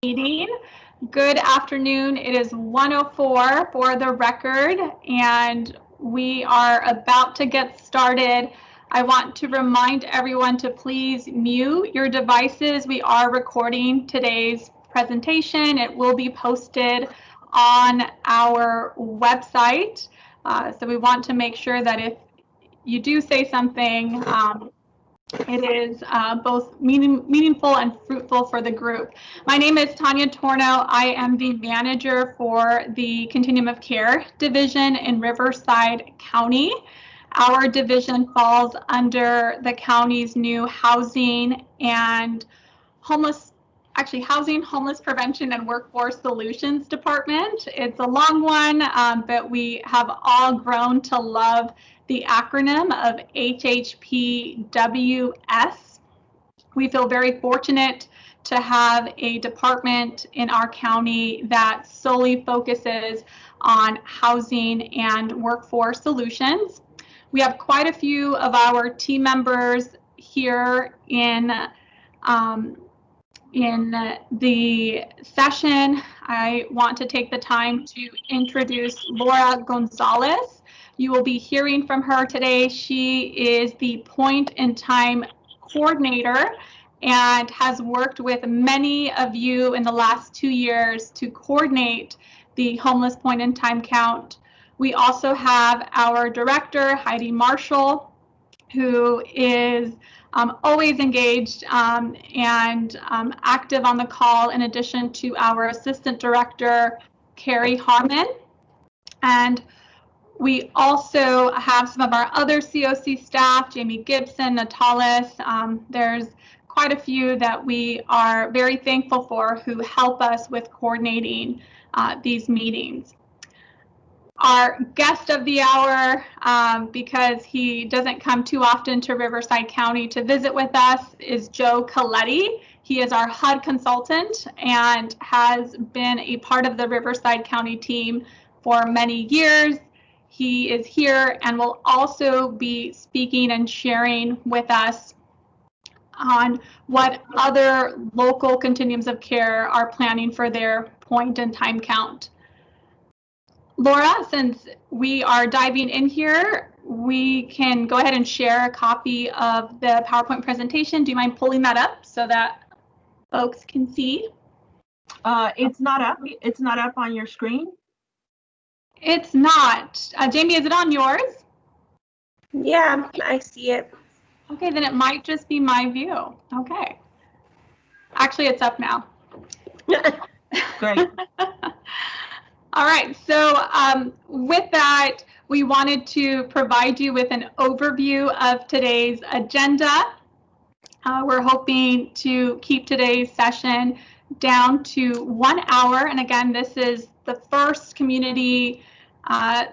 Meeting. Good afternoon. It is 1:04 for the record, and we are about to get started. I want to remind everyone to please mute your devices. We are recording today's presentation. It will be posted on our website. So we want to make sure that if you do say something, it is both meaningful and fruitful for the group. My name is Tanya Torno. I am the manager for the Continuum of Care division in Riverside County. Our division falls under the county's new housing, homeless prevention and workforce solutions department. It's a long one, but we have all grown to love the acronym of HHPWS. We feel very fortunate to have a department in our county that solely focuses on housing and workforce solutions. We have quite a few of our team members here in the session. I want to take the time to introduce Laura Gonzalez. You will be hearing from her today. She is the point-in-time coordinator and has worked with many of you in the last 2 years to coordinate the homeless point-in-time count. We also have our director, Heidi Marshall, who is always engaged and active on the call, in addition to our assistant director, Carrie Harmon. And we also have some of our other COC staff, Jamie Gibson, Natalis. There's quite a few that we are very thankful for who help us with coordinating these meetings. Our guest of the hour, because he doesn't come too often to Riverside County to visit with us, is Joe Coletti. He is our HUD consultant and has been a part of the Riverside County team for many years. He is here and will also be speaking and sharing with us on what other local continuums of care are planning for their point-in-time count. Laura, since we are diving in here, we can go ahead and share a copy of the PowerPoint presentation. Do you mind pulling that up so that folks can see? It's not up. It's not up on your screen. It's not. Jamie, is it on yours? Yeah, I see it. Okay, then it might just be my view. Okay. Actually, it's up now. Great. All right, so with that, we wanted to provide you with an overview of today's agenda. We're hoping to keep today's session down to 1 hour. And again, this is the first community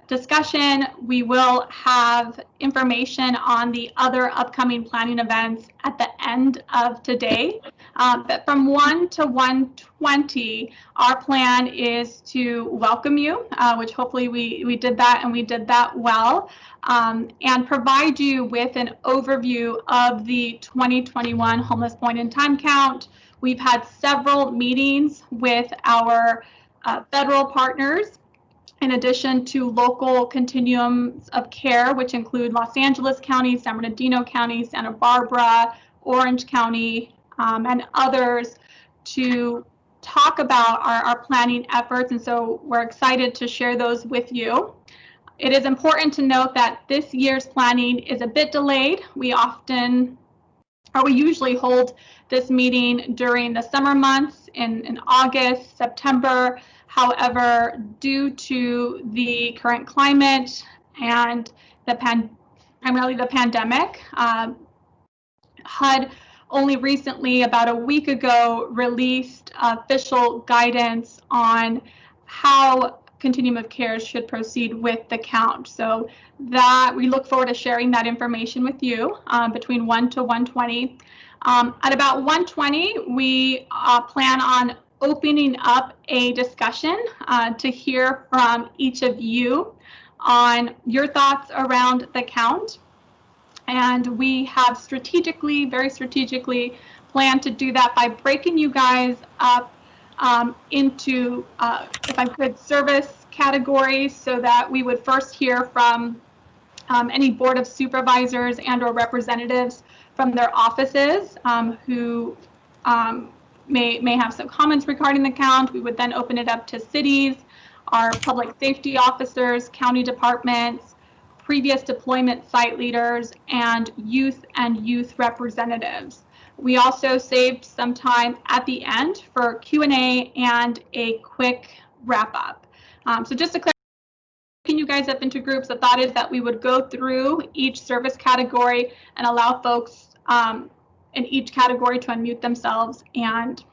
discussion. We will have information on the other upcoming planning events at the end of today. But from 1 to 1:20, our plan is to welcome you, which hopefully we did that, and we did that well, and provide you with an overview of the 2021 homeless point-in-time count. We've had several meetings with our federal partners, in addition to local continuums of care, which include Los Angeles County, San Bernardino County, Santa Barbara, Orange County, and others, to talk about our planning efforts. And so we're excited to share those with you. It is important to note that this year's planning is a bit delayed. We usually hold this meeting during the summer months in August, September. However, due to the current climate and primarily the pandemic, HUD only recently, about a week ago, released official guidance on how Continuum of Care should proceed with the count. So that we look forward to sharing that information with you between 1 to 1:20. At about 1:20, we plan on opening up a discussion to hear from each of you on your thoughts around the count. And we have very strategically planned to do that by breaking you guys up into, if I could, service categories, so that we would first hear from any Board of Supervisors and/or representatives from their offices who may have some comments regarding the count. We would then open it up to cities, our public safety officers, county departments, previous deployment site leaders, and youth representatives. We also saved some time at the end for Q&A and a quick wrap up. So just to clarify, breaking you guys up into groups, the thought is that we would go through each service category and allow folks in each category to unmute themselves and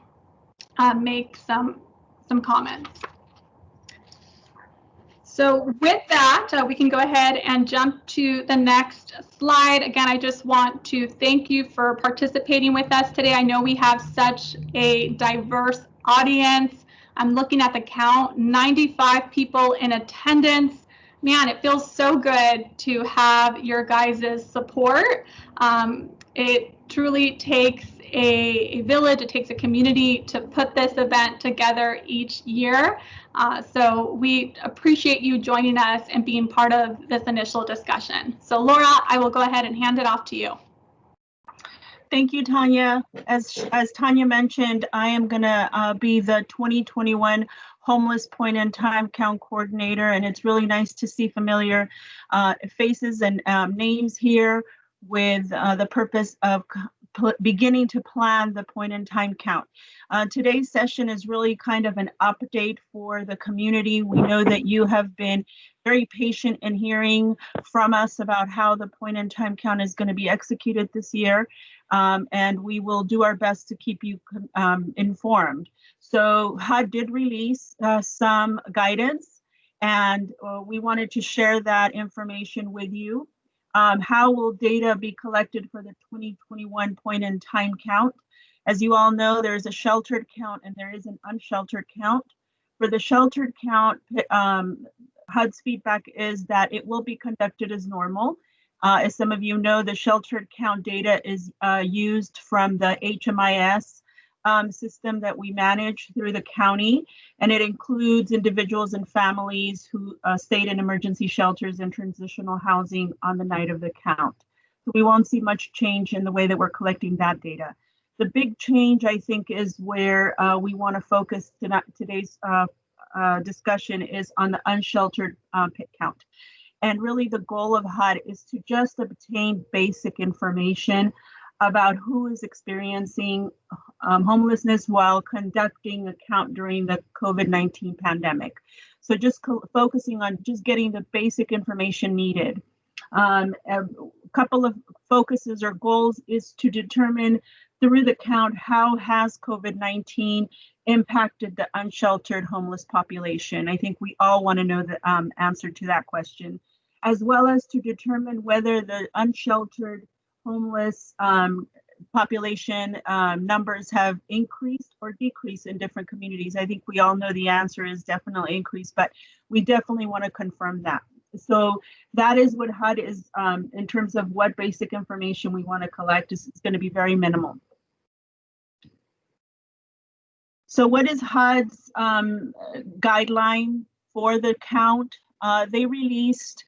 make some comments. So with that, we can go ahead and jump to the next slide. Again, I just want to thank you for participating with us today. I know we have such a diverse audience. I'm looking at the count, 95 people in attendance. Man, it feels so good to have your guys' support. It truly takes a village, it takes a community to put this event together each year. So we appreciate you joining us and being part of this initial discussion. So Laura, I will go ahead and hand it off to you. Thank you, Tanya. As Tanya mentioned, I am going to be the 2021 Homeless Point in Time Count Coordinator, and it's really nice to see familiar faces and names here with the purpose of beginning to plan the point in time count. Today's session is really kind of an update for the community. We know that you have been very patient in hearing from us about how the point in time count is going to be executed this year. And we will do our best to keep you informed. So HUD did release some guidance, and we wanted to share that information with you. How will data be collected for the 2021 point in time count? As you all know, there's a sheltered count and there is an unsheltered count. For the sheltered count, HUD's feedback is that it will be conducted as normal. As some of you know, the sheltered count data is used from the HMIS system that we manage through the county, and it includes individuals and families who stayed in emergency shelters and transitional housing on the night of the count. So we won't see much change in the way that we're collecting that data. The big change, I think, is where we want to focus today's discussion is on the unsheltered pit count. And really the goal of HUD is to just obtain basic information about who is experiencing homelessness while conducting a count during the COVID-19 pandemic. So just focusing on just getting the basic information needed. A couple of focuses or goals is to determine through the count, how has COVID-19 impacted the unsheltered homeless population? I think we all want to know the answer to that question, as well as to determine whether the unsheltered homeless population numbers have increased or decreased in different communities. I think we all know the answer is definitely increased, but we definitely want to confirm that. So that is what HUD is in terms of what basic information we want to collect. It's going to be very minimal. So what is HUD's guideline for the count? They released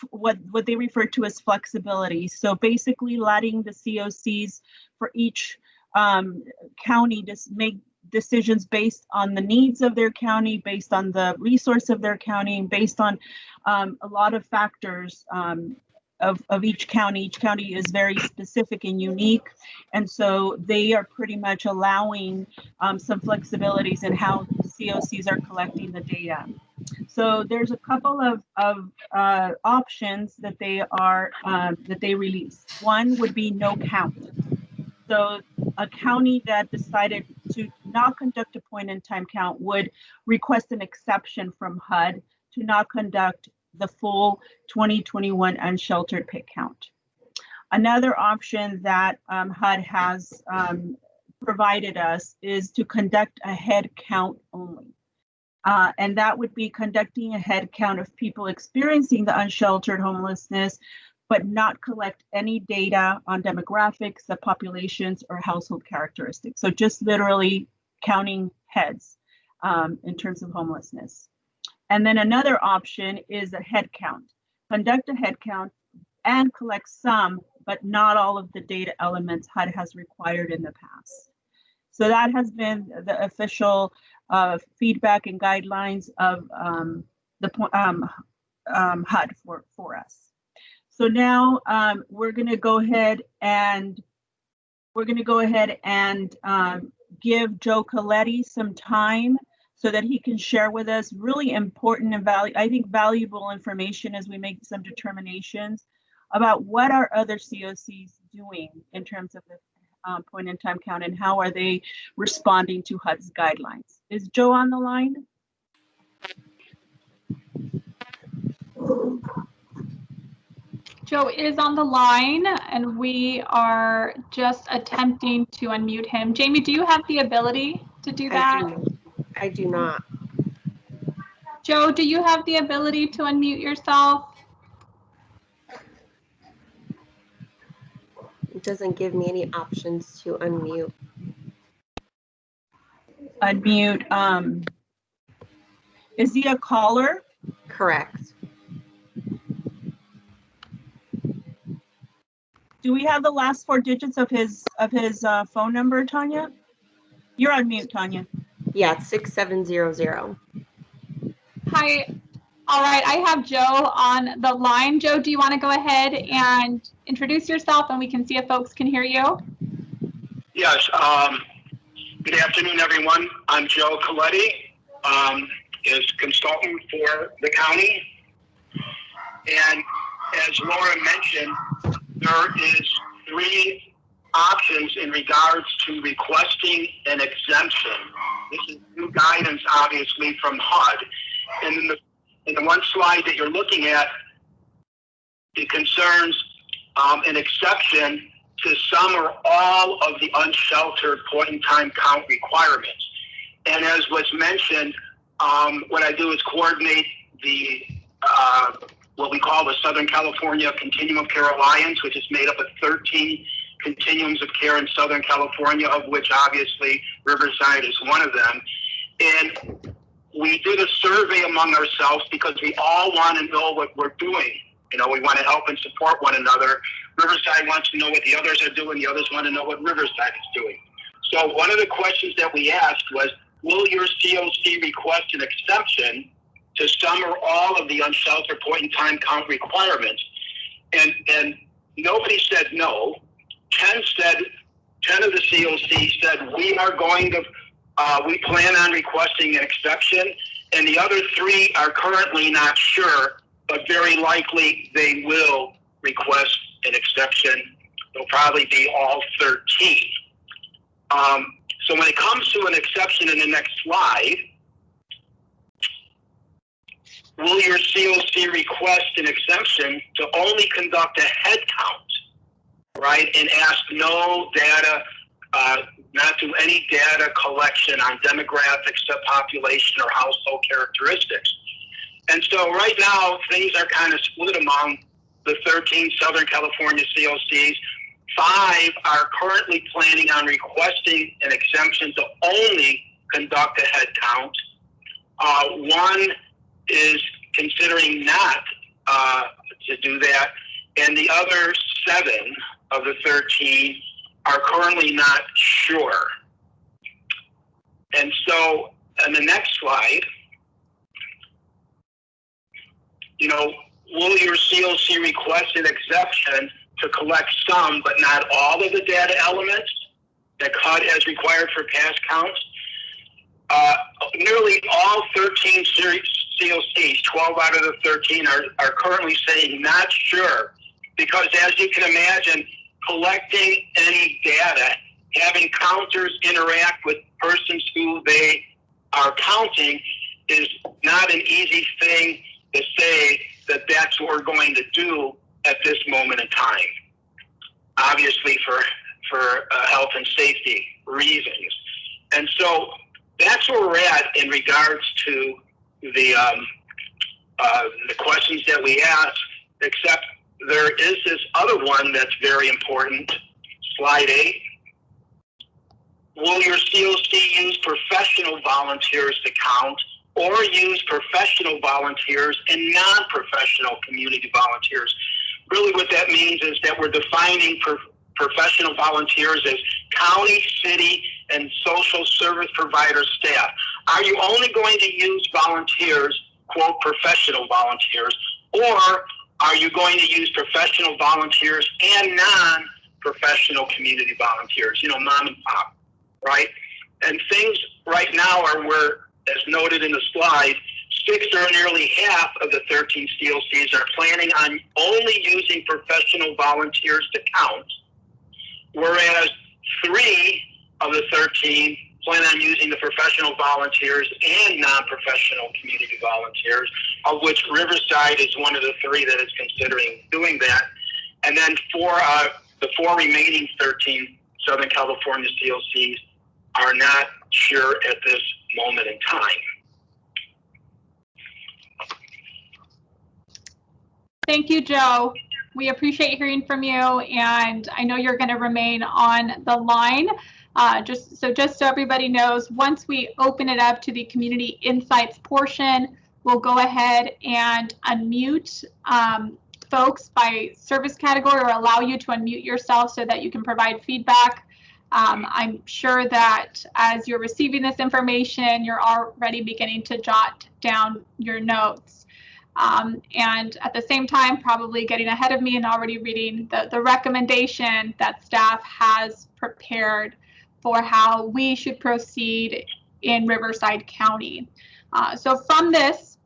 what they refer to as flexibility. So basically letting the COCs for each county just make decisions based on the needs of their county, based on the resource of their county, and based on a lot of factors of each county. Each county is very specific and unique. And so they are pretty much allowing some flexibilities in how COCs are collecting the data. So there's a couple of options that they release. One would be no count. So a county that decided to not conduct a point in time count would request an exception from HUD to not conduct the full 2021 unsheltered pit count. Another option that HUD has provided us is to conduct a head count only. And that would be conducting a head count of people experiencing the unsheltered homelessness, but not collect any data on demographics, subpopulations, or household characteristics. So just literally counting heads in terms of homelessness. And then another option is a head count. Conduct a head count and collect some, but not all of the data elements HUD has required in the past. So that has been the official feedback and guidelines of HUD for us. So now we're going to go ahead and give Joe Coletti some time so that he can share with us really important and valuable information as we make some determinations about what are other COCs doing in terms of the point in time count and how are they responding to HUD's guidelines. Is Joe on the line? Joe is on the line and we are just attempting to unmute him. Jamie, do you have the ability to do that? I do not. Joe, do you have the ability to unmute yourself? It doesn't give me any options to unmute. Unmute. Is he a caller? Correct. Do we have the last 4 digits of his phone number, Tanya? You're on mute, Tanya. Yeah, it's 6700. Hi. All right, I have Joe on the line. Joe, do you want to go ahead and introduce yourself and we can see if folks can hear you? Yes. Good afternoon, everyone. I'm Joe Coletti, is consultant for the county. And as Laura mentioned, there is 3 options in regards to requesting an exemption. This is new guidance, obviously, from HUD. And in the one slide that you're looking at, it concerns an exception to some or all of the unsheltered point-in-time count requirements. And as was mentioned, what I do is coordinate the what we call the Southern California Continuum of Care Alliance, which is made up of 13 continuums of care in Southern California, of which obviously Riverside is one of them. And we did a survey among ourselves because we all want to know what we're doing. You know, we want to help and support one another. Riverside wants to know what the others are doing. The others want to know what Riverside is doing. So one of the questions that we asked was, will your COC request an exemption to some or all of the unsheltered point-in-time count requirements? And nobody said no. 10 of the COC said we are going to, we plan on requesting an exception, and the other 3 are currently not sure, but very likely they will request an exception. They'll probably be all 13. So when it comes to an exception in the next slide, will your COC request an exemption to only conduct a head count, right, and ask no data, not do any data collection on demographics, subpopulation, or household characteristics? And so right now, things are kind of split among the 13 Southern California COCs. 5 are currently planning on requesting an exemption to only conduct a head count. 1 is considering not to do that, and the other 7 of the 13 are currently not sure. And so on the next slide, you know, will your COC request an exception to collect some but not all of the data elements that HUD has required for past counts? Nearly all 13 COCs, 12 out of the 13, are currently saying not sure, because as you can imagine, collecting any data, having counters interact with persons who they are counting is not an easy thing to say that that's what we're going to do at this moment in time, obviously for health and safety reasons. And so that's where we're at in regards to the questions that we asked, except there is this other one that's very important, slide 8. will your COC use professional volunteers to count, or use professional volunteers and non-professional community volunteers? Really what that means is that we're defining professional volunteers as county, city, and social service provider staff. Are you only going to use volunteers, quote, professional volunteers, or are you going to use professional volunteers and non-professional community volunteers, you know, mom and pop, right? And things right now are where, as noted in the slide, 6 or nearly half of the 13 COCs are planning on only using professional volunteers to count, whereas 3 of the 13 plan on using the professional volunteers and non-professional community volunteers, of which Riverside is one of the 3 that is considering doing that. And then the 4 remaining 13 Southern California COCs are not sure at this moment in time. Thank you, Joe. We appreciate hearing from you, and I know you're going to remain on the line. Just so everybody knows, once we open it up to the community insights portion, we'll go ahead and unmute folks by service category, or allow you to unmute yourself so that you can provide feedback. I'm sure that as you're receiving this information, you're already beginning to jot down your notes. And at the same time, probably getting ahead of me and already reading the recommendation that staff has prepared for how we should proceed in Riverside County. So from this,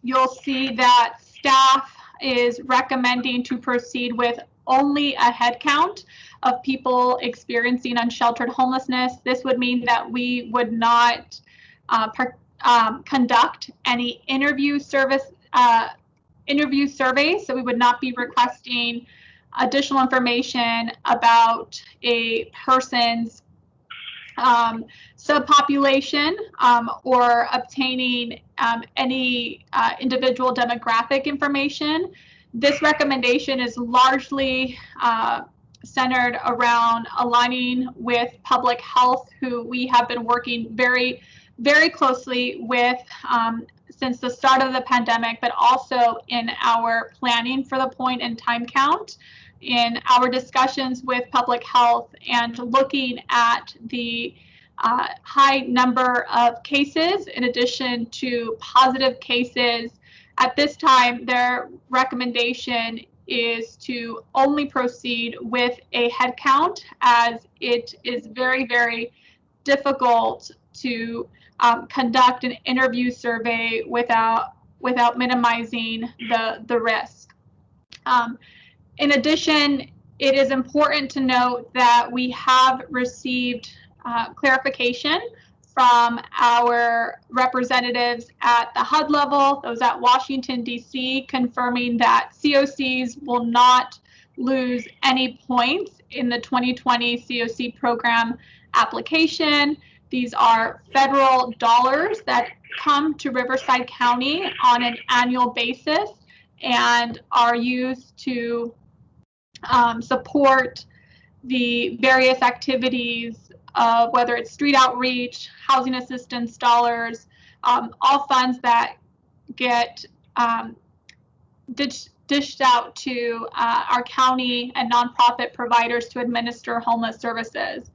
you'll see that staff is recommending to proceed with only a head count of people experiencing unsheltered homelessness. This would mean that we would not conduct any interview surveys, so we would not be requesting additional information about a person's subpopulation or obtaining any individual demographic information. This recommendation is largely centered around aligning with public health, who we have been working very, very closely with since the start of the pandemic, but also in our planning for the point in time count, in our discussions with public health, and looking at the high number of cases in addition to positive cases. At this time, their recommendation is to only proceed with a head count, as it is very, very difficult to conduct an interview survey without minimizing the risk. In addition, it is important to note that we have received clarification from our representatives at the HUD level, those at Washington, D.C., confirming that COCs will not lose any points in the 2020 COC program application. These are federal dollars that come to Riverside County on an annual basis and are used to support the various activities of whether it's street outreach, housing assistance dollars, all funds that get dished out to our county and nonprofit providers to administer homeless services.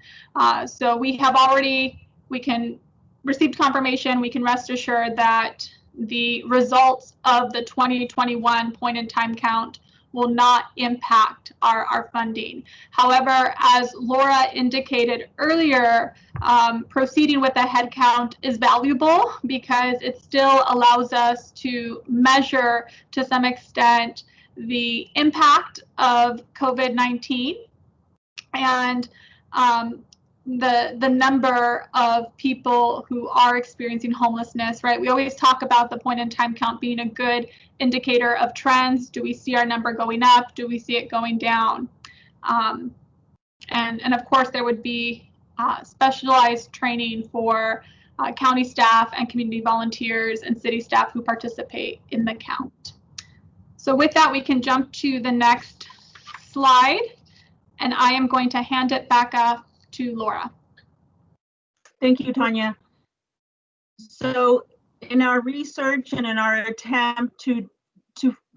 So we can receive confirmation, we can rest assured that the results of the 2021 point in time count will not impact our funding. However, as Laura indicated earlier, proceeding with a head count is valuable because it still allows us to measure to some extent the impact of COVID-19 and the number of people who are experiencing homelessness, right? We always talk about the point in time count being a good indicator of trends. Do we see our number going up? Do we see it going down? And of course, there would be specialized training for county staff and community volunteers and city staff who participate in the count. So with that, we can jump to the next slide, and I am going to hand it back up to Laura. Thank you, Tanya. So in our research and in our attempt to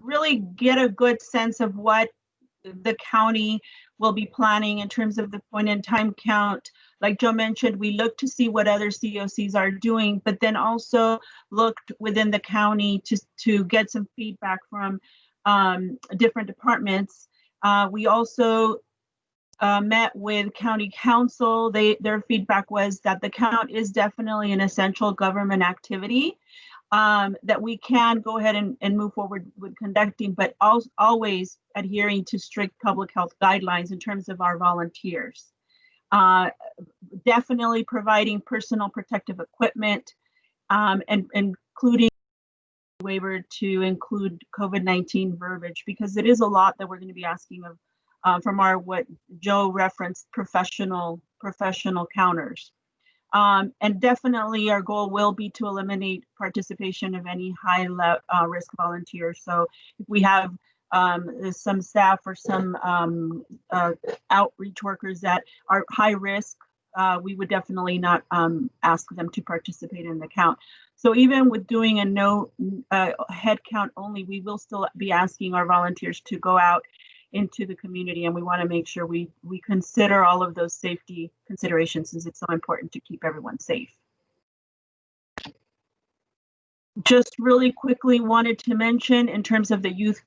really get a good sense of what the county will be planning in terms of the point in time count, like Joe mentioned, we looked to see what other COCs are doing, but then also looked within the county to get some feedback from different departments. We also met with county council. Their feedback was that the count is definitely an essential government activity that we can go ahead and move forward with conducting, but always adhering to strict public health guidelines in terms of our volunteers. Definitely providing personal protective equipment and including waiver to include COVID-19 verbiage, because it is a lot that we're going to be asking of from our, what Joe referenced, professional counters. And definitely our goal will be to eliminate participation of any high risk volunteers. So if we have some staff or some outreach workers that are high risk, we would definitely not ask them to participate in the count. So even with doing a no head count only, we will still be asking our volunteers to go out into the community, and we want to make sure we consider all of those safety considerations, since it's so important to keep everyone safe. Just really quickly wanted to mention in terms of the youth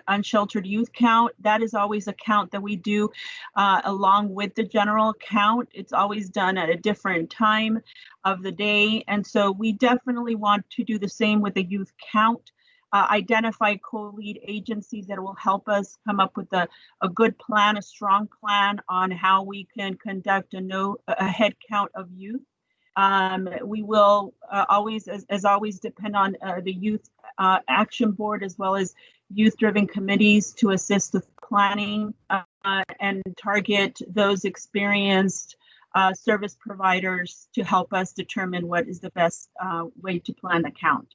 unsheltered youth count, that is always a count that we do along with the general count. It's always done at a different time of the day, and so we definitely want to do the same with the youth count. Identify co-lead agencies that will help us come up with a good plan, a strong plan on how we can conduct a head count of youth. We will always, as always, depend on the Youth Action Board as well as youth-driven committees to assist with planning and target those experienced service providers to help us determine what is the best way to plan the count.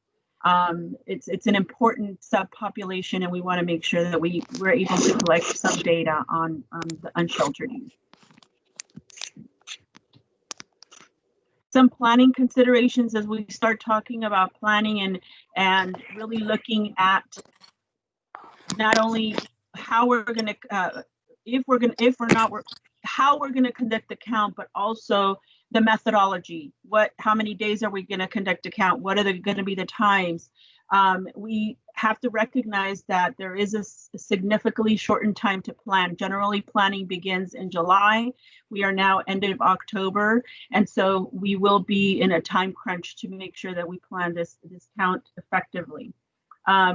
It's an important subpopulation, and we want to make sure that we're able to collect some data on the unsheltered youth. Some planning considerations as we start talking about planning and really looking at not only how we're going to how we're going to conduct the count, but also the methodology. How many days are we going to conduct a count? What are going to be the times? We have to recognize that there is a significantly shortened time to plan. Generally, planning begins in July. We are now end of October, and so we will be in a time crunch to make sure that we plan this count effectively.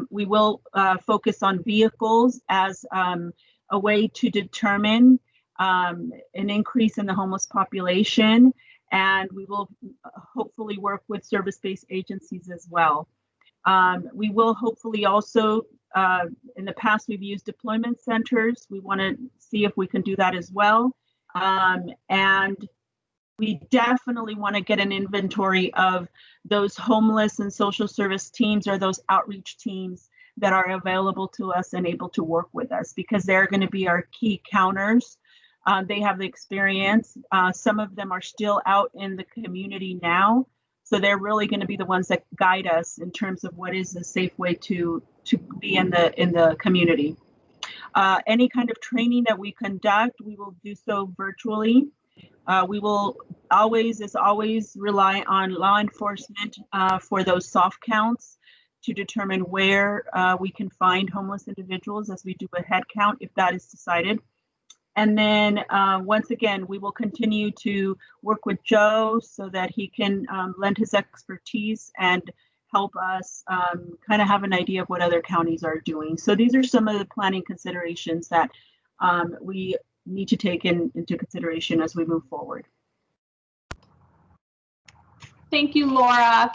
We will focus on vehicles as a way to determine an increase in the homeless population, and we will hopefully work with service-based agencies as well. We will hopefully also, in the past we've used deployment centers. We want to see if we can do that as well. And we definitely want to get an inventory of those homeless and social service teams or those outreach teams that are available to us and able to work with us, because they're going to be our key counters. They have the experience. Some of them are still out in the community now. So they're really going to be the ones that guide us in terms of what is a safe way to be in the community. Any kind of training that we conduct, we will do so virtually. We will always rely on law enforcement for those soft counts to determine where we can find homeless individuals as we do a head count, if that is decided. And then once again, we will continue to work with Joe so that he can lend his expertise and help us kind of have an idea of what other counties are doing. So these are some of the planning considerations that we need to take into consideration as we move forward. Thank you, Laura.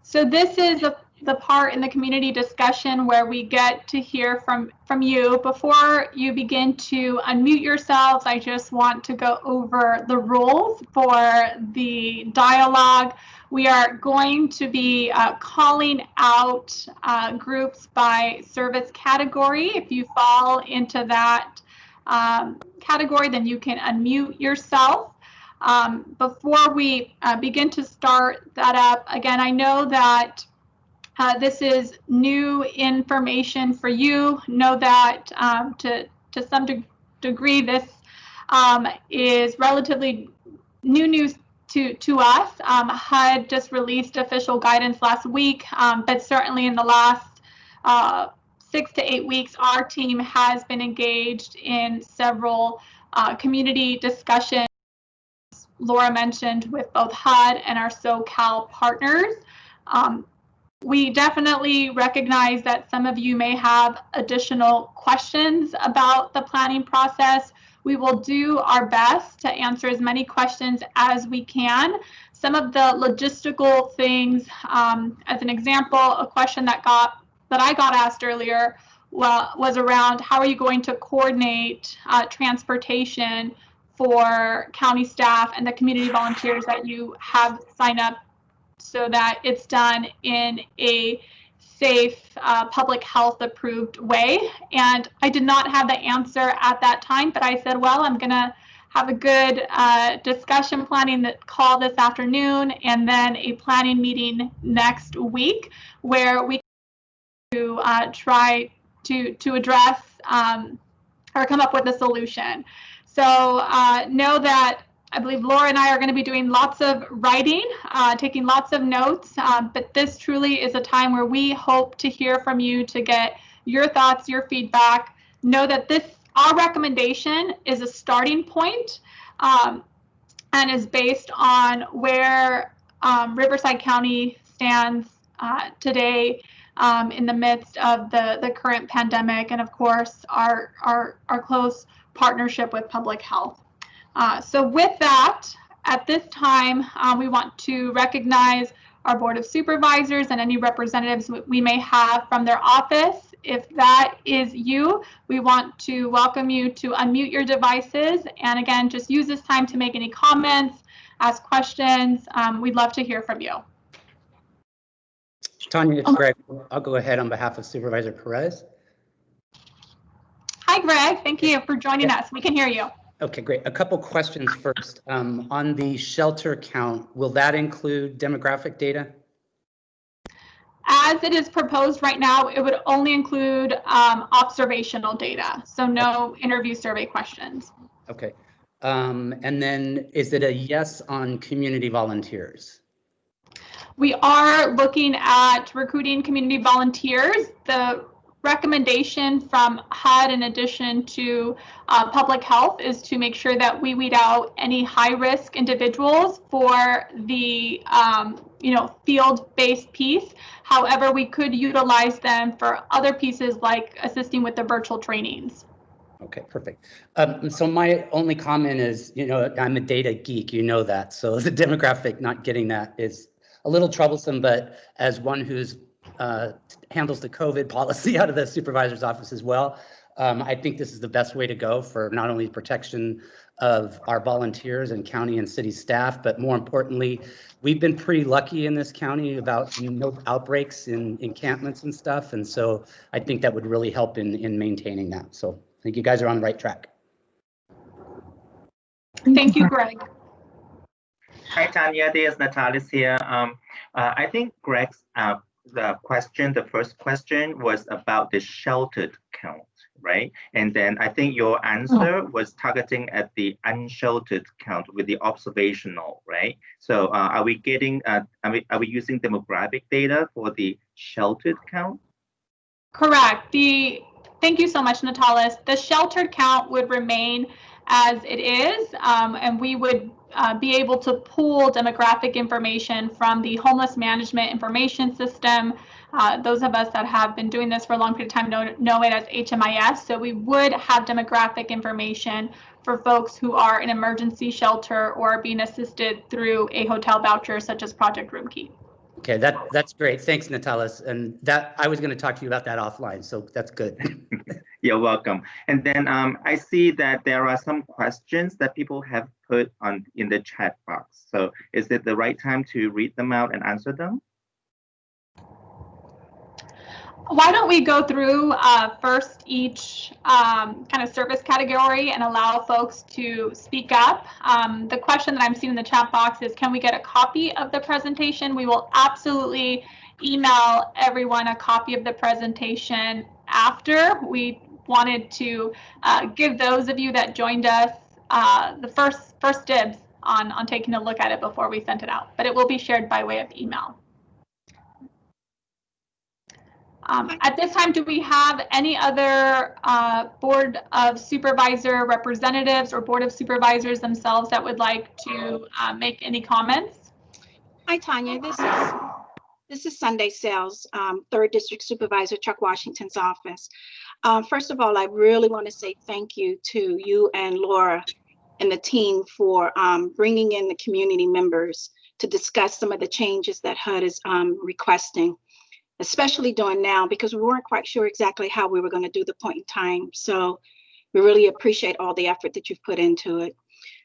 So this is the part in the community discussion where we get to hear from you. Before you begin to unmute yourselves, I just want to go over the rules for the dialogue. We are going to be calling out groups by service category. If you fall into that category, then you can unmute yourself. Before we begin to start that up, again, I know that this is new information for you. Know that to some degree, this is relatively new news to us. HUD just released official guidance last week, but certainly in the last 6 to 8 weeks, our team has been engaged in several community discussions, Laura mentioned, with both HUD and our SoCal partners. We definitely recognize that some of you may have additional questions about the planning process. We will do our best to answer as many questions as we can. Some of the logistical things, as an example, a question that I got asked earlier was around how are you going to coordinate transportation for county staff and the community volunteers that you have signed up so that it's done in a safe, public health approved way. And I did not have the answer at that time, but I said, well, I'm gonna have a good discussion planning call this afternoon, and then a planning meeting next week where we can try to address or come up with a solution. So know that I believe Laura and I are going to be doing lots of writing, taking lots of notes, but this truly is a time where we hope to hear from you to get your thoughts, your feedback. Know that our recommendation is a starting point, and is based on where Riverside County stands today in the midst of the current pandemic, and of course our close partnership with public health. So with that, at this time, we want to recognize our Board of Supervisors and any representatives we may have from their office. If that is you, we want to welcome you to unmute your devices. And again, just use this time to make any comments, ask questions. We'd love to hear from you. Tanya, it's Greg. I'll go ahead on behalf of Supervisor Perez. Hi, Greg. Thank you for joining us. We can hear you. Okay, great. A couple questions first. On the shelter count, will that include demographic data? As it is proposed right now, it would only include observational data, so no interview survey questions. Okay. And then is it a yes on community volunteers? We are looking at recruiting community volunteers. The recommendation from HUD, in addition to public health, is to make sure that we weed out any high-risk individuals for the field-based piece. However, we could utilize them for other pieces like assisting with the virtual trainings. Okay, perfect. So my only comment is, I'm a data geek, that. So the demographic, not getting that is a little troublesome, but as one who's handles the COVID policy out of the supervisor's office as well, I think this is the best way to go for not only protection of our volunteers and county and city staff, but more importantly, we've been pretty lucky in this county about no outbreaks in encampments and stuff. And so I think that would really help in maintaining that. So I think you guys are on the right track. Thank you, Greg. Hi, Tanya. This is Natalis here. I think Greg's the first question was about the sheltered count, right? And then I think your answer was targeting at the unsheltered count with the observational, right? So are we getting, are we using demographic data for the sheltered count? Correct. Thank you so much, Natalis. The sheltered count would remain as it is, and we would be able to pull demographic information from the homeless management information system. Those of us that have been doing this for a long period of time know it as HMIS. So we would have demographic information for folks who are in emergency shelter or being assisted through a hotel voucher such as Project Room Key. Okay, that's great. Thanks, Natalis. And that I was going to talk to you about that offline, so that's good. You're welcome. And then I see that there are some questions that people have put in the chat box. So is it the right time to read them out and answer them? Why don't we go through first each kind of service category and allow folks to speak up. The question that I'm seeing in the chat box is, can we get a copy of the presentation? We will absolutely email everyone a copy of the presentation after. We wanted to give those of you that joined us the first dibs on taking a look at it before we sent it out, but it will be shared by way of email. At this time, do we have any other Board of Supervisor representatives or Board of Supervisors themselves that would like to make any comments? Hi, Tanya. This is Sunday Sales, 3rd District Supervisor Chuck Washington's office. First of all, I really want to say thank you to you and Laura and the team for bringing in the community members to discuss some of the changes that HUD is requesting, especially doing now, because we weren't quite sure exactly how we were going to do the point in time. So we really appreciate all the effort that you've put into it.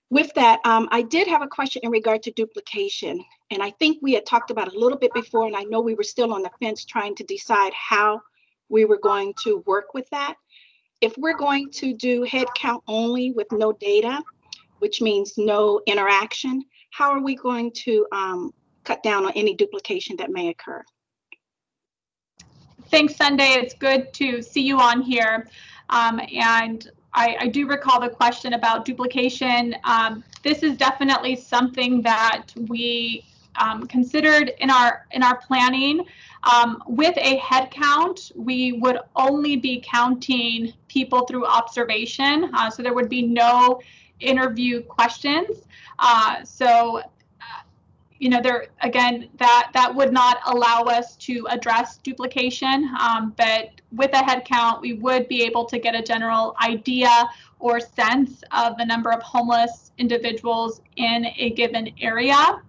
With that, I did have a question in regard to duplication. And I think we had talked about it a little bit before, and I know we were still on the fence trying to decide how we were going to work with that. If we're going to do head count only with no data, which means no interaction, how are we going to cut down on any duplication that may occur? Thanks, Sunday. It's good to see you on here. And I do recall the question about duplication. This is definitely something that we considered in our planning. With a head count, we would only be counting people through observation, so there would be no interview questions. You know, there again, that would not allow us to address duplication, but with a head count, we would be able to get a general idea or sense of the number of homeless individuals in a given area.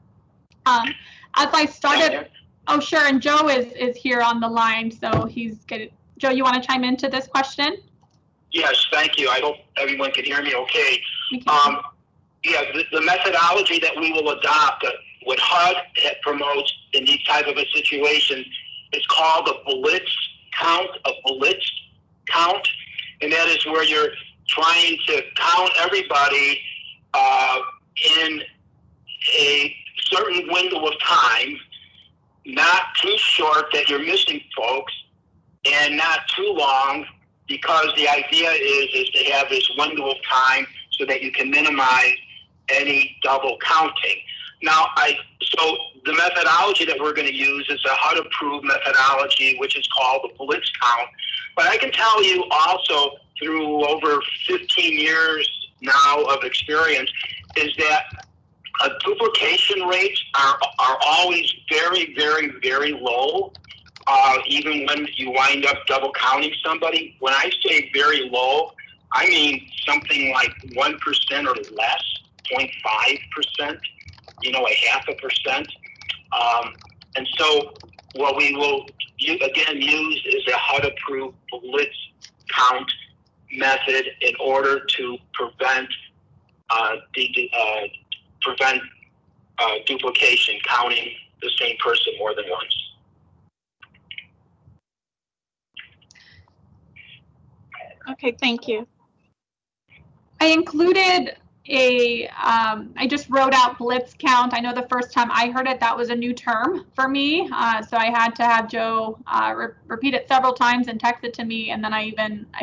As I started, oh sure, and Joe is here on the line, so he's good. Joe, you want to chime into this question? Yes, thank you. I hope everyone can hear me okay. Yeah, the methodology that we will adopt, what HUD promotes in these type of a situation, is called a Blitz Count, and that is where you're trying to count everybody in a certain window of time, not too short that you're missing folks, and not too long, because the idea is to have this window of time so that you can minimize any double counting. Now, so the methodology that we're going to use is a HUD-approved methodology, which is called the Blitz Count. But I can tell you also, through over 15 years now of experience, is that duplication rates are always very, very, very low, even when you wind up double counting somebody. When I say very low, I mean something like 1% or less, 0.5%, you know, 0.5%. And so what we will again use is a HUD-approved Blitz Count method in order to prevent duplication, counting the same person more than once. Okay, thank you. I included I just wrote out Blitz Count. I know the first time I heard it, that was a new term for me. So I had to have Joe repeat it several times and text it to me. And then I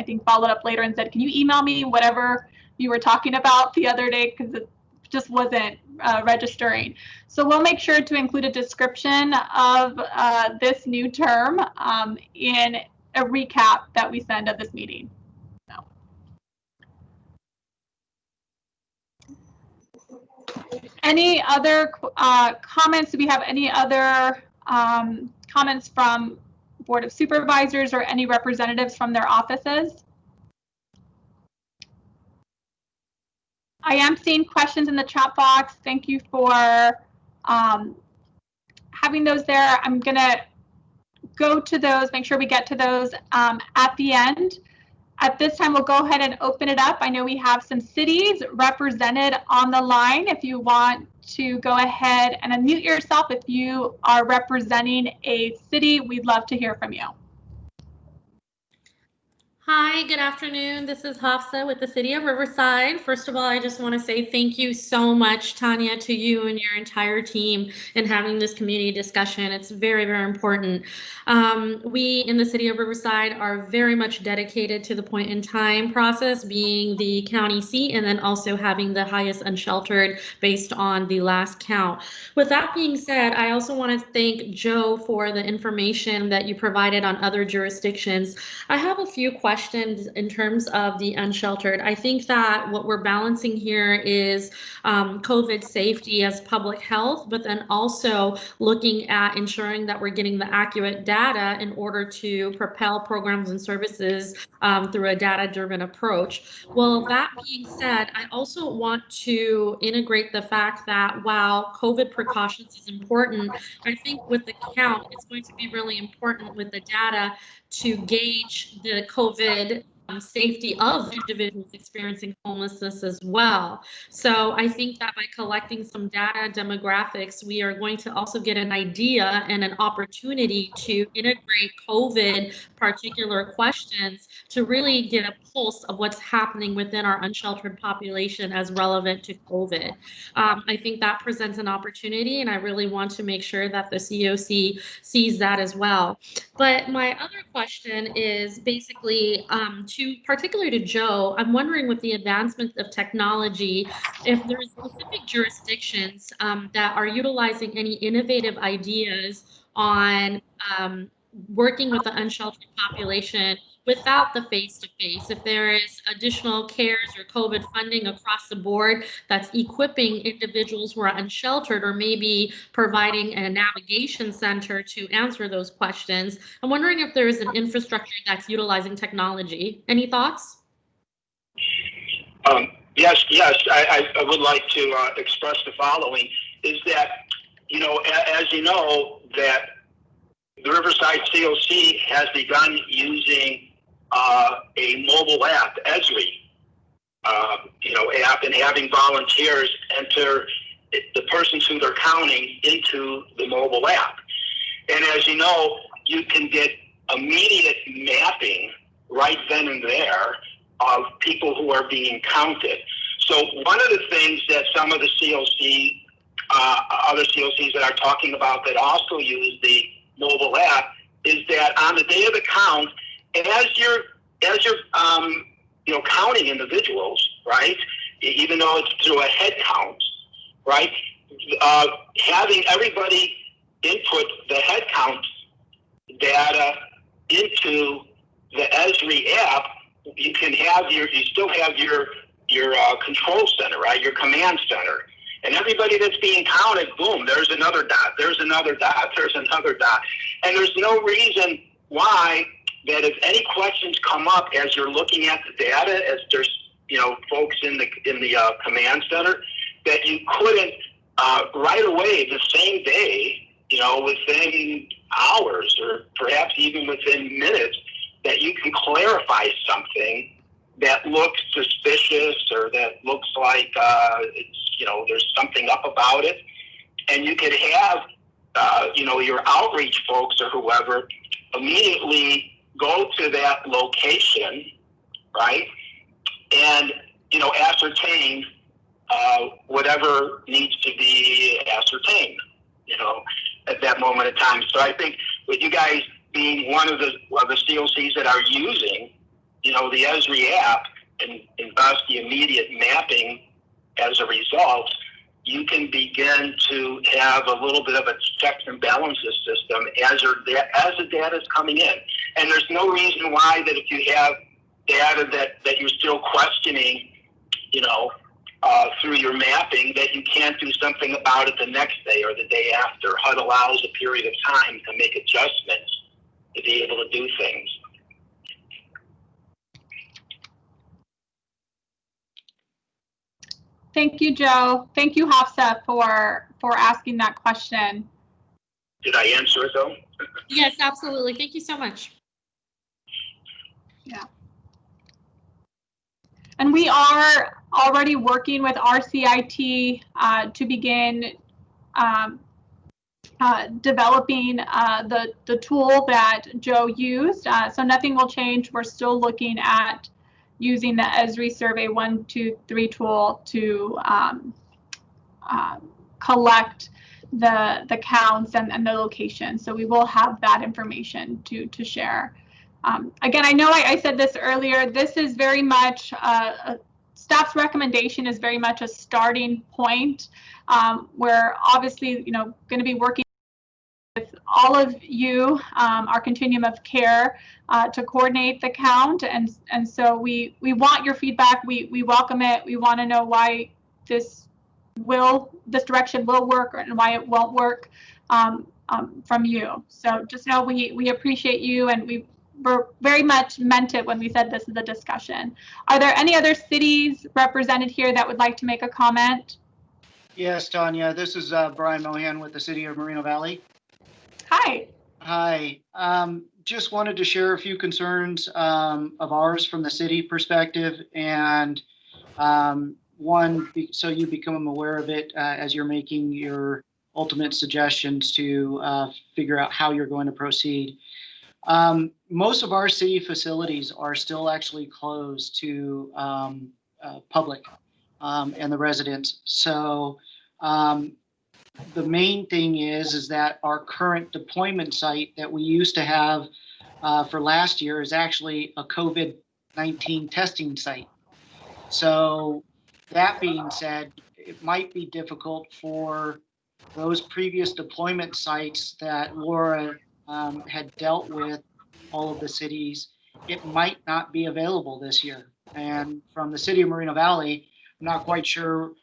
think, followed up later and said, can you email me whatever you were talking about the other day? Because it just wasn't registering. So we'll make sure to include a description of this new term in a recap that we send of this meeting. Any other comments? Do we have any other comments from Board of Supervisors or any representatives from their offices? I am seeing questions in the chat box. Thank you for having those there. I'm going to go to those, make sure we get to those at the end. At this time, we'll go ahead and open it up. I know we have some cities represented on the line. If you want to go ahead and unmute yourself, if you are representing a city, we'd love to hear from you. Hi, good afternoon. This is Hafsa with the City of Riverside. First of all, I just want to say thank you so much, Tanya, to you and your entire team in having this community discussion. It's very, very important. We in the City of Riverside are very much dedicated to the point in time process, being the county seat and then also having the highest unsheltered based on the last count. With that being said, I also want to thank Joe for the information that you provided on other jurisdictions. I have a few questions in terms of the unsheltered. I think that what we're balancing here is COVID safety as public health, but then also looking at ensuring that we're getting the accurate data in order to propel programs and services through a data-driven approach. Well, that being said, I also want to integrate the fact that while COVID precautions is important, I think with the count, it's going to be really important with the data to gauge the COVID safety of individuals experiencing homelessness as well. So I think that by collecting some data demographics, we are going to also get an idea and an opportunity to integrate COVID particular questions to really get a pulse of what's happening within our unsheltered population as relevant to COVID. I think that presents an opportunity, and I really want to make sure that the COC sees that as well. But my other question is basically particularly to Joe. I'm wondering, with the advancement of technology, if there's specific jurisdictions that are utilizing any innovative ideas on working with the unsheltered population without the face-to-face, if there is additional CARES or COVID funding across the board that's equipping individuals who are unsheltered, or maybe providing a navigation center to answer those questions. I'm wondering if there is an infrastructure that's utilizing technology. Any thoughts? Yes. I would like to express the following, is that, you know, as you know, that the Riverside COC has begun using a mobile app, ESRI, app, and having volunteers enter the persons who they're counting into the mobile app. And as you know, you can get immediate mapping right then and there of people who are being counted. So one of the things that some of the COC, other COCs that are talking about that also use the mobile app, is that on the day of the count, as you're counting individuals, right, even though it's through a head count, right, having everybody input the head count data into the ESRI app, you still have your control center, right, your command center. And everybody that's being counted, boom, there's another dot, there's another dot, there's another dot. And there's no reason why that if any questions come up as you're looking at the data, as there's, folks in the command center, that you couldn't right away, the same day, within hours or perhaps even within minutes, that you can clarify something that looks suspicious or that looks like there's something up about it. And you could have, your outreach folks or whoever immediately go to that location, right? And, ascertain whatever needs to be ascertained, at that moment in time. So I think with you guys being one of the COCs that are using, the ESRI app and thus the immediate mapping as a result, you can begin to have a little bit of a checks and balances system as the data is coming in. And there's no reason why that if you have data that you're still questioning, through your mapping, that you can't do something about it the next day or the day after. HUD allows a period of time to make adjustments to be able to do things. Thank you, Joe. Thank you, Hafsa, for asking that question. Did I answer it though? Yes, absolutely. Thank you so much. Yeah. And we are already working with RCIT to begin developing the tool that Joe used. So nothing will change. We're still looking at using the Esri Survey 123 tool to collect the counts and the location. So we will have that information to share. Again, I know I said this earlier. This is very much staff's recommendation is very much a starting point. We're obviously, going to be working with all of you, our Continuum of Care, to coordinate the count, and so we want your feedback. We welcome it. We want to know why this direction will work and why it won't work from you. So just know we appreciate you, and we're very much meant it when we said this is a discussion. Are there any other cities represented here that would like to make a comment? Yes, Tanya, this is Brian Mohan with the City of Moreno Valley. Hi. Hi. Just wanted to share a few concerns of ours from the city perspective, and one, so you become aware of it as you're making your ultimate suggestions to figure out how you're going to proceed. Most of our city facilities are still actually closed to public and the residents. So the main thing is that our current deployment site that we used to have for last year is actually a COVID-19 testing site. So that being said, it might be difficult for those previous deployment sites that Laura had dealt with, all of the cities. It might not be available this year. And from the City of Moreno Valley, I'm not quite sure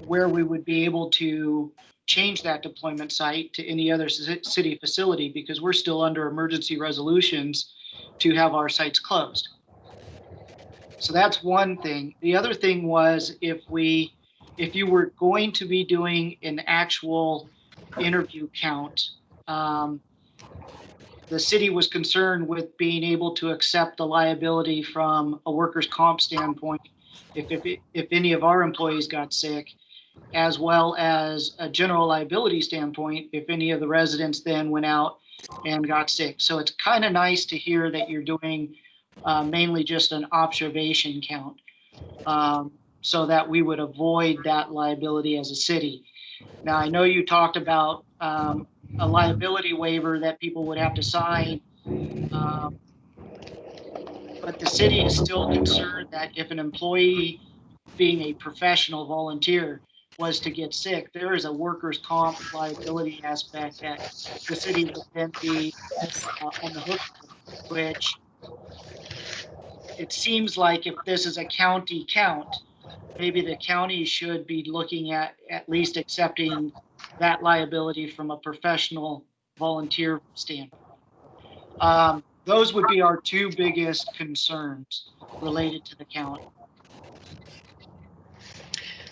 where we would be able to change that deployment site to any other city facility, because we're still under emergency resolutions to have our sites closed. So that's one thing. The other thing was, if you were going to be doing an actual interview count, the city was concerned with being able to accept the liability from a workers' comp standpoint if any of our employees got sick, as well as a general liability standpoint if any of the residents then went out and got sick. So it's kind of nice to hear that you're doing mainly just an observation count, so that we would avoid that liability as a city. Now, I know you talked about a liability waiver that people would have to sign, but the city is still concerned that if an employee, being a professional volunteer, was to get sick, there is a workers' comp liability aspect that the city would then be on the hook for, which it seems like if this is a county count, maybe the county should be looking at least accepting that liability from a professional volunteer standpoint. Those would be our two biggest concerns related to the county.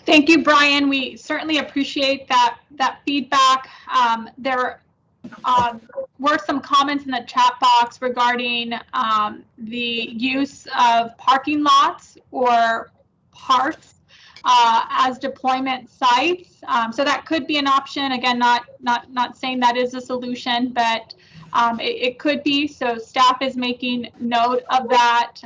Thank you, Brian. We certainly appreciate that feedback. There were some comments in the chat box regarding the use of parking lots or parks as deployment sites. So that could be an option. Again, not saying that is a solution, but it could be. So staff is making note of that,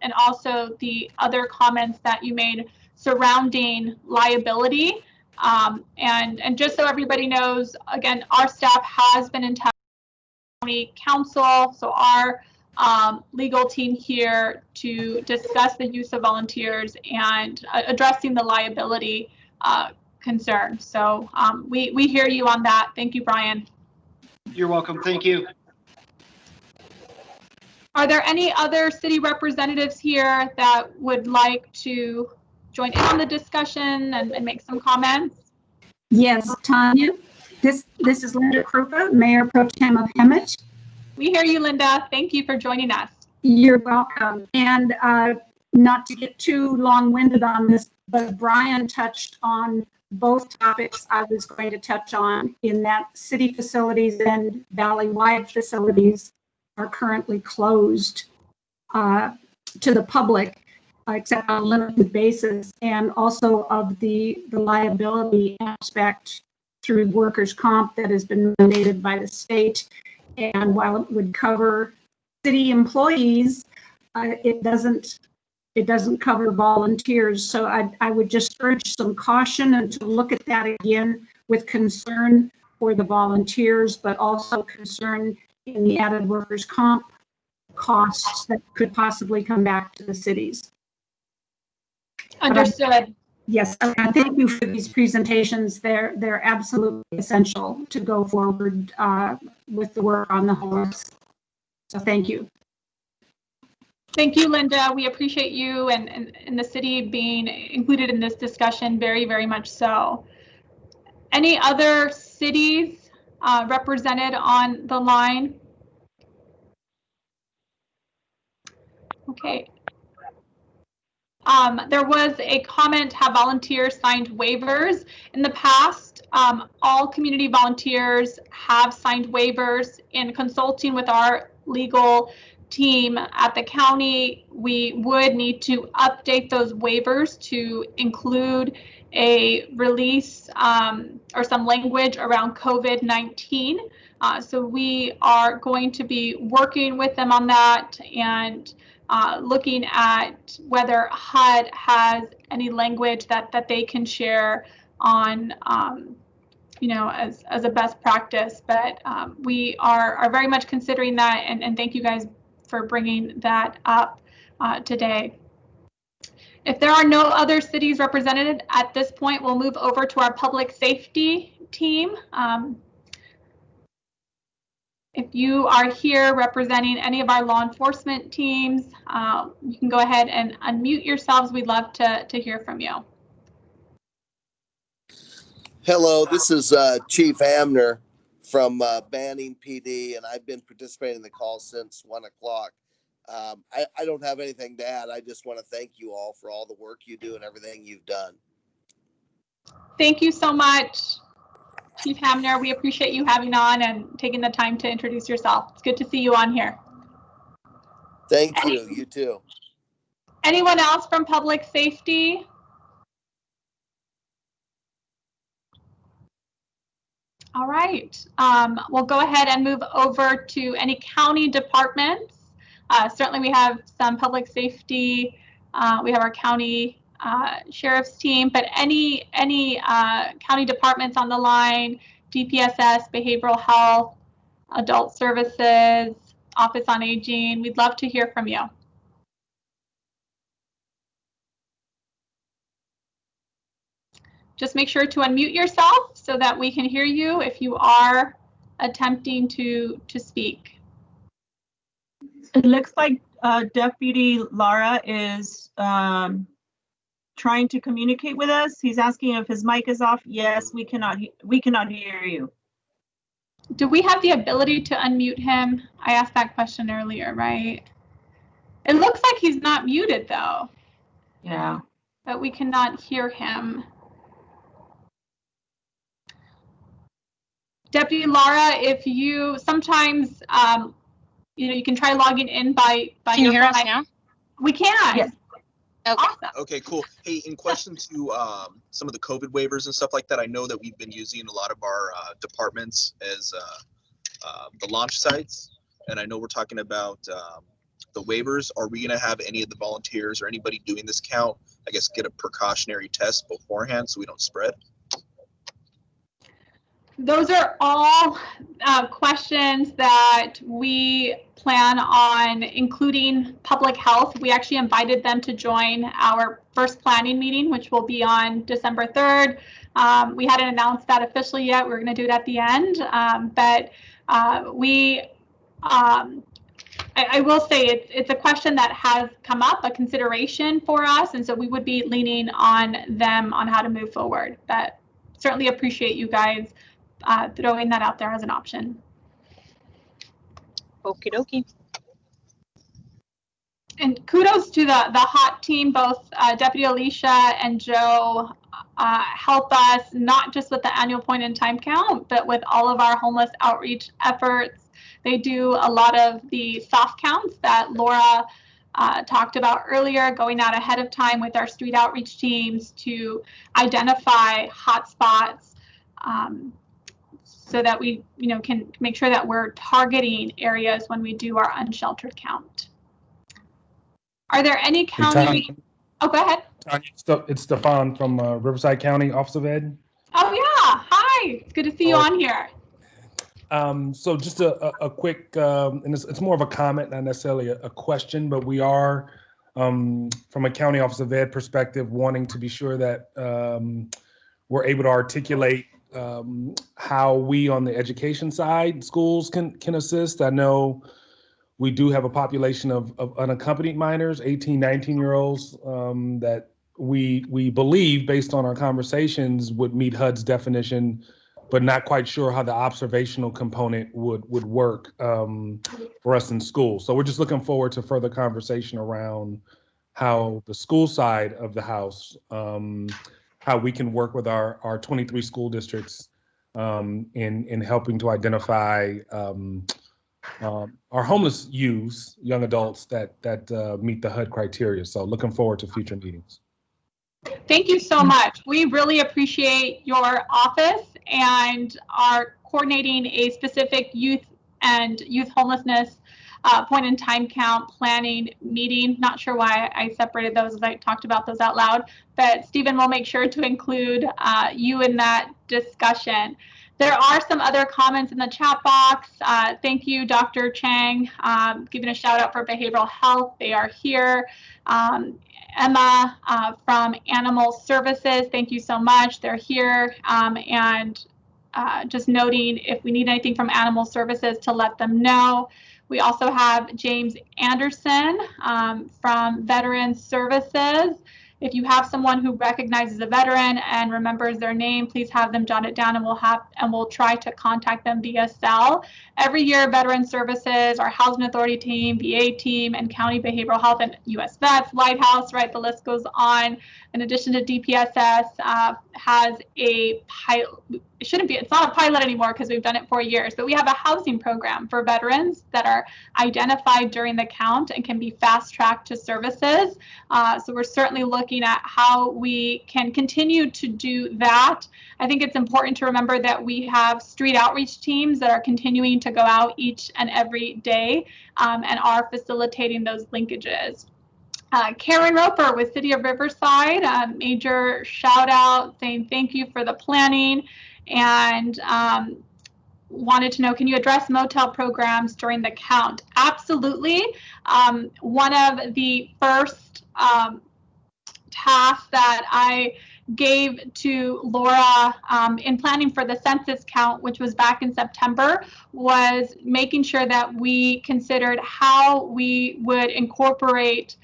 and also the other comments that you made surrounding liability. And just so everybody knows, again, our staff has been in touch with county council, so our legal team here, to discuss the use of volunteers and addressing the liability concern. So we hear you on that. Thank you, Brian. You're welcome. Thank you. Are there any other city representatives here that would like to join in on the discussion and make some comments? Yes, Tanya. This is Linda Krupa, Mayor Pro Tem of Hemet. We hear you, Linda. Thank you for joining us. You're welcome. And not to get too long-winded on this, but Brian touched on both topics I was going to touch on, in that city facilities and valley-wide facilities are currently closed to the public, except on a limited basis, and also of the liability aspect through workers' comp that has been mandated by the state. And while it would cover city employees, it doesn't cover volunteers. So I would just urge some caution and to look at that again with concern for the volunteers, but also concern in the added workers' comp costs that could possibly come back to the cities. Understood. Yes, and thank you for these presentations. They're absolutely essential to go forward with the work on the homeless. So thank you. Thank you, Linda. We appreciate you and the city being included in this discussion very, very much so. Any other cities represented on the line? Okay. There was a comment, have volunteers signed waivers? In the past, all community volunteers have signed waivers. In consulting with our legal team at the county, we would need to update those waivers to include a release or some language around COVID-19. So we are going to be working with them on that and looking at whether HUD has any language that they can share on, you know, as a best practice. But we are very much considering that, and thank you guys for bringing that up today. If there are no other cities represented at this point, we'll move over to our public safety team. If you are here representing any of our law enforcement teams, you can go ahead and unmute yourselves. We'd love to hear from you. Hello, this is Chief Hamner from Banning PD, and I've been participating in the call since 1 o'clock. I don't have anything to add. I just want to thank you all for all the work you do and everything you've done. Thank you so much, Chief Hamner. We appreciate you having on and taking the time to introduce yourself. It's good to see you on here. Thank you. You too. Anyone else from public safety? All right. We'll go ahead and move over to any county departments. Certainly we have some public safety. We have our county sheriff's team, but any county departments on the line, DPSS, behavioral health, adult services, office on aging, we'd love to hear from you. Just make sure to unmute yourself so that we can hear you if you are attempting to speak. It looks like Deputy Lara is trying to communicate with us. He's asking if his mic is off. Yes, we cannot hear you. Do we have the ability to unmute him? I asked that question earlier, right? It looks like he's not muted though. Yeah. But we cannot hear him. Deputy Lara, if you sometimes, you know, you can try logging in by Can you hear us now? We can. Yes. Okay. Awesome. Okay, cool. Hey, in question to some of the COVID waivers and stuff like that, I know that we've been using a lot of our departments as the launch sites, and I know we're talking about the waivers. Are we going to have any of the volunteers or anybody doing this count, I guess, get a precautionary test beforehand so we don't spread? Those are all questions that we plan on including public health. We actually invited them to join our first planning meeting, which will be on December 3rd. We hadn't announced that officially yet. We're going to do it at the end. But I will say it's a question that has come up, a consideration for us. And so we would be leaning on them on how to move forward. But certainly appreciate you guys throwing that out there as an option. Okie dokie. And kudos to the HOT team, both Deputy Alicia and Joe help us not just with the annual point in time count, but with all of our homeless outreach efforts. They do a lot of the soft counts that Laura talked about earlier, going out ahead of time with our street outreach teams to identify hotspots so that we, can make sure that we're targeting areas when we do our unsheltered count. Are there any county? Oh, go ahead. It's Stefan from Riverside County Office of Ed. Oh yeah, hi. It's good to see you on here. So just a quick, and it's more of a comment, not necessarily a question, but we are, from a County Office of Ed perspective, wanting to be sure that we're able to articulate how we on the education side, schools can assist. I know we do have a population of unaccompanied minors, 18, 19-year-olds, that we believe, based on our conversations, would meet HUD's definition, but not quite sure how the observational component would work for us in school. So we're just looking forward to further conversation around how the school side of the house, how we can work with our 23 school districts in helping to identify our homeless youths, young adults that meet the HUD criteria. So looking forward to future meetings. Thank you so much. We really appreciate your office and are coordinating a specific youth and youth homelessness point in time count planning meeting. Not sure why I separated those as I talked about those out loud, but Stephen will make sure to include you in that discussion. There are some other comments in the chat box. Thank you, Dr. Chang, giving a shout out for behavioral health. They are here. Emma from Animal Services, thank you so much. They're here. And just noting if we need anything from Animal Services to let them know. We also have James Anderson from Veteran Services. If you have someone who recognizes a veteran and remembers their name, please have them jot it down, and we'll try to contact them via cell. Every year, Veteran Services, our Housing Authority team, VA team, and County Behavioral Health and US Vets, Lighthouse, right, the list goes on. In addition to DPSS, has a pilot. It shouldn't be, it's not a pilot anymore because we've done it for years, but we have a housing program for veterans that are identified during the count and can be fast tracked to services. So we're certainly looking at how we can continue to do that. I think it's important to remember that we have street outreach teams that are continuing to go out each and every day and are facilitating those linkages. Karen Roper with City of Riverside, major shout out saying thank you for the planning, and wanted to know, can you address motel programs during the count? Absolutely. One of the first tasks that I gave to Laura in planning for the census count, which was back in September, was making sure that we considered how we would incorporate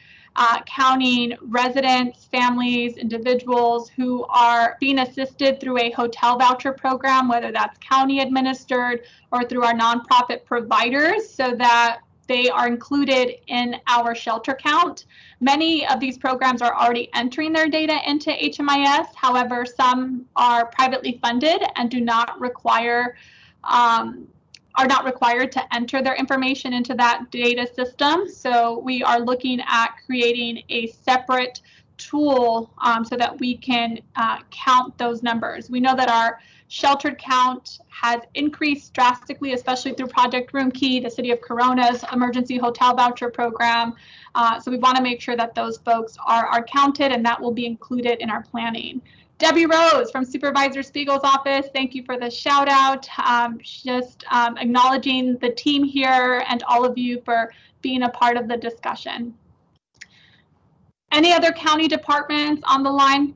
counting residents, families, individuals who are being assisted through a hotel voucher program, whether that's county administered or through our nonprofit providers, so that they are included in our shelter count. Many of these programs are already entering their data into HMIS. However, some are privately funded and do not require are not required to enter their information into that data system. So we are looking at creating a separate tool so that we can count those numbers. We know that our sheltered count has increased drastically, especially through Project Room Key, the City of Corona's emergency hotel voucher program. So we want to make sure that those folks are counted, and that will be included in our planning. Debbie Rose from Supervisor Spiegel's office, thank you for the shout out. Just acknowledging the team here and all of you for being a part of the discussion. Any other county departments on the line?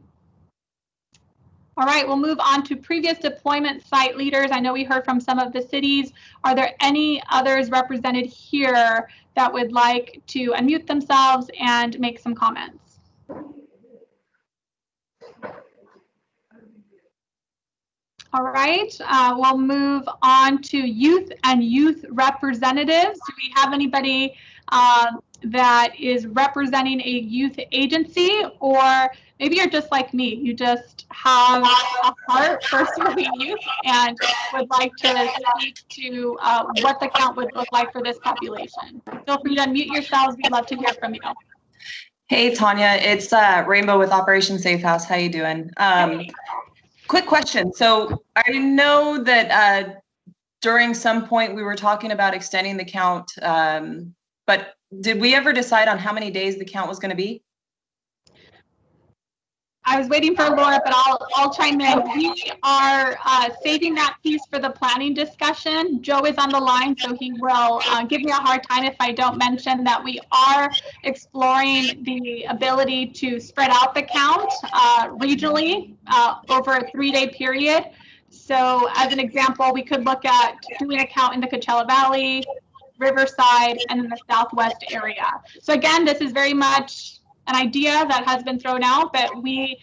All right, we'll move on to previous deployment site leaders. I know we heard from some of the cities. Are there any others represented here that would like to unmute themselves and make some comments? All right, we'll move on to youth and youth representatives. Do we have anybody that is representing a youth agency, or maybe you're just like me, you just have a heart for serving youth and would like to speak to what the count would look like for this population? Feel free to unmute yourselves. We'd love to hear from you. Hey, Tanya, it's Rainbow with Operation Safe House. How you doing? quick question. So I know that during some point we were talking about extending the count, but did we ever decide on how many days the count was going to be? I was waiting for Laura, but I'll chime in. We are saving that piece for the planning discussion. Joe is on the line, so he will give me a hard time if I don't mention that we are exploring the ability to spread out the count regionally over a 3-day period. So as an example, we could look at doing a count in the Coachella Valley, Riverside, and in the Southwest area. So again, this is very much an idea that has been thrown out, but we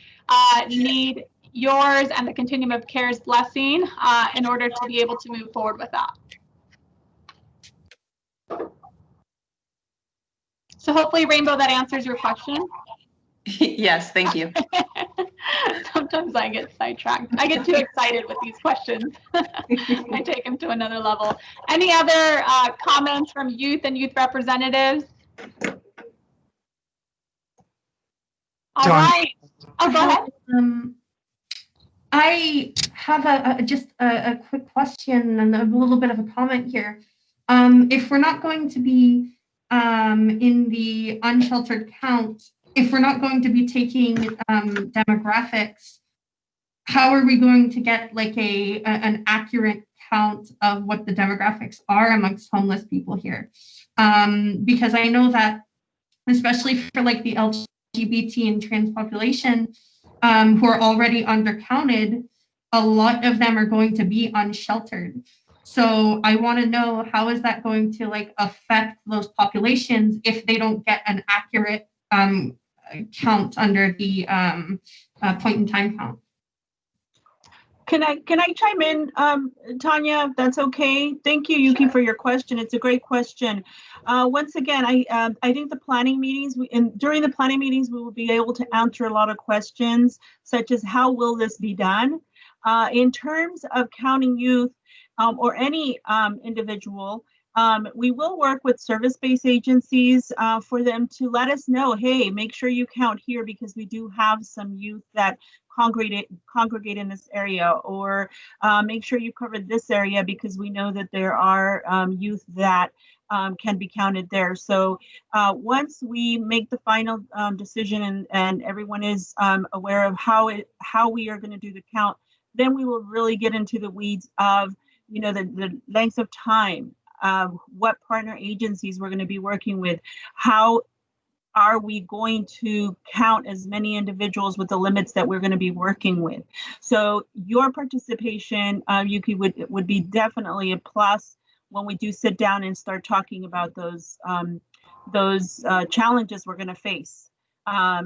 need yours and the Continuum of Care's blessing in order to be able to move forward with that. So hopefully, Rainbow, that answers your question. Yes, thank you. Sometimes I get sidetracked. I get too excited with these questions. I take them to another level. Any other comments from youth and youth representatives? All right. Oh, go ahead. I have just a quick question and a little bit of a comment here. If we're not going to be in the unsheltered count, if we're not going to be taking demographics, how are we going to get like an accurate count of what the demographics are amongst homeless people here? Because I know that, especially for like the LGBT and trans population who are already undercounted, a lot of them are going to be unsheltered. So I want to know, how is that going to like affect those populations if they don't get an accurate count under the point in time count? Can I chime in, Tanya, if that's okay? Thank you, Yuki, for your question. It's a great question. Once again, I think the planning meetings, during the planning meetings, we will be able to answer a lot of questions, such as how will this be done? In terms of counting youth or any individual, we will work with service-based agencies for them to let us know, hey, make sure you count here because we do have some youth that congregate in this area, or make sure you cover this area because we know that there are youth that can be counted there. So once we make the final decision and everyone is aware of how we are going to do the count, then we will really get into the weeds of, you know, the length of time, what partner agencies we're going to be working with, how are we going to count as many individuals with the limits that we're going to be working with. So your participation, Yuki, would be definitely a plus when we do sit down and start talking about those challenges we're going to face. As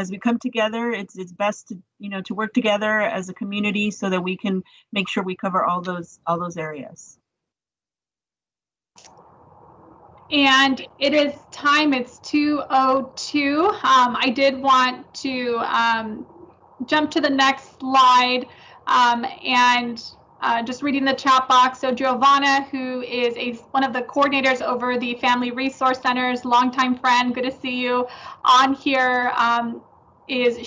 we come together, it's best to, you know, to work together as a community so that we can make sure we cover all those areas. And it is time, it's 2:02. I did want to jump to the next slide and just reading the chat box. So Giovanna, who is one of the coordinators over the Family Resource Centers, longtime friend, good to see you on here, is